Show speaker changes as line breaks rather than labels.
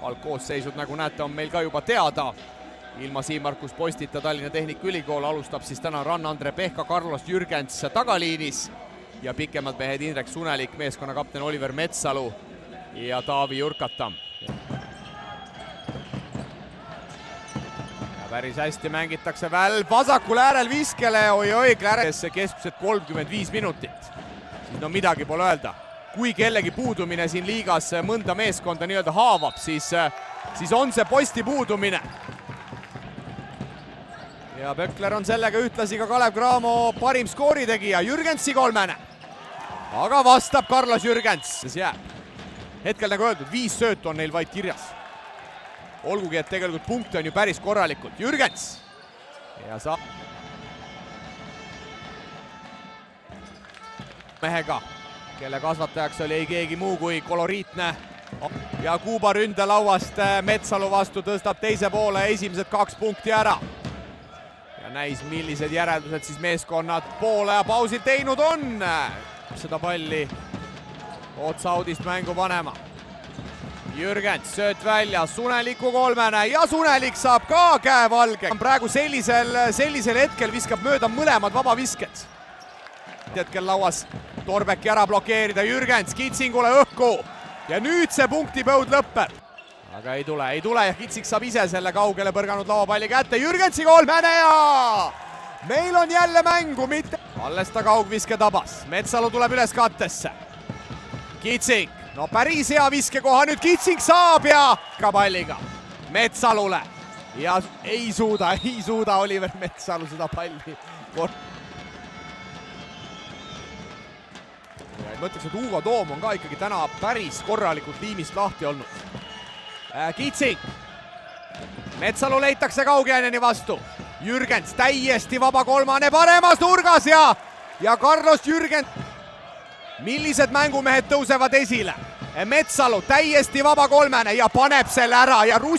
algkoosseisud, nagu näete, on meil ka juba teada. Ilma Siim-Markus Postita Tallinna Tehnikaülikool alustab siis täna Rann-Andre Pehka, Carlos Jürgens tagaliinis ja pikemad mehed Indrek Sunelik, meeskonna kapten Oliver Metsalu ja Taavi Jurkatam. Ja päris hästi mängitakse välp vasakul äärel viskele, oi-oi, Kläresse keskmiselt 35 minutit. Siis no midagi pole öelda. Kui kellegi puudumine siin liigas mõnda meeskonda nii-öelda haavab, siis on see Posti puudumine. Ja Pökler on sellega ühtlasi ka Kalev Cramo parim skooritegija, Jürgensi kolmene. Aga vastab Carlos Jürgens. Hetkel nagu öeldud, 5 söötu on neil vaid kirjas. Olgugi, et tegelikult punkte on ju päris korralikult. Jürgens. Ja saab mehega, kelle kasvatajaks oli ei keegi muu kui koloriitne. Ja Kuuba ründelauast Metsalu vastu tõstab teise poole esimesed 2 punkti ära. Ja näis, millised järeldused siis meeskonnad poole ja pausil teinud on. Seda palli otsaudist mängu panema. Jürgens sööt välja, Suneliku kolmene ja Sunelik saab ka käevalge. Praegu sellisel hetkel viskab mööda mõlemad vabavisked. Hetkel lauas Torbeki ära blokeerida, Jürgens Kitsingule õhku. Ja nüüd see punktipõud lõpeb. Aga ei tule ja Kitsing saab ise selle kaugele põrganud lauapalli kätte. Jürgensi kolmene ja meil on jälle mängu, mitte. Alles ta kaugviske tabas. Metsalu tuleb üles kattesse. Kitsing, no päris hea viskekoha nüüd Kitsing saab ja ka palliga Metsalule. Ja ei suuda Oliver Metsalu seda palli. Mõtleks, et Ugo Toom on ka ikkagi täna päris korralikult liimist lahti olnud. Kitsing. Metsalu leitakse Kaugjaneni vastu. Jürgens täiesti vaba kolmane paremas nurgas ja Carlos Jürgens. Millised mängumehed tõusevad esile? Metsalu täiesti vaba kolmene ja paneb selle ära ja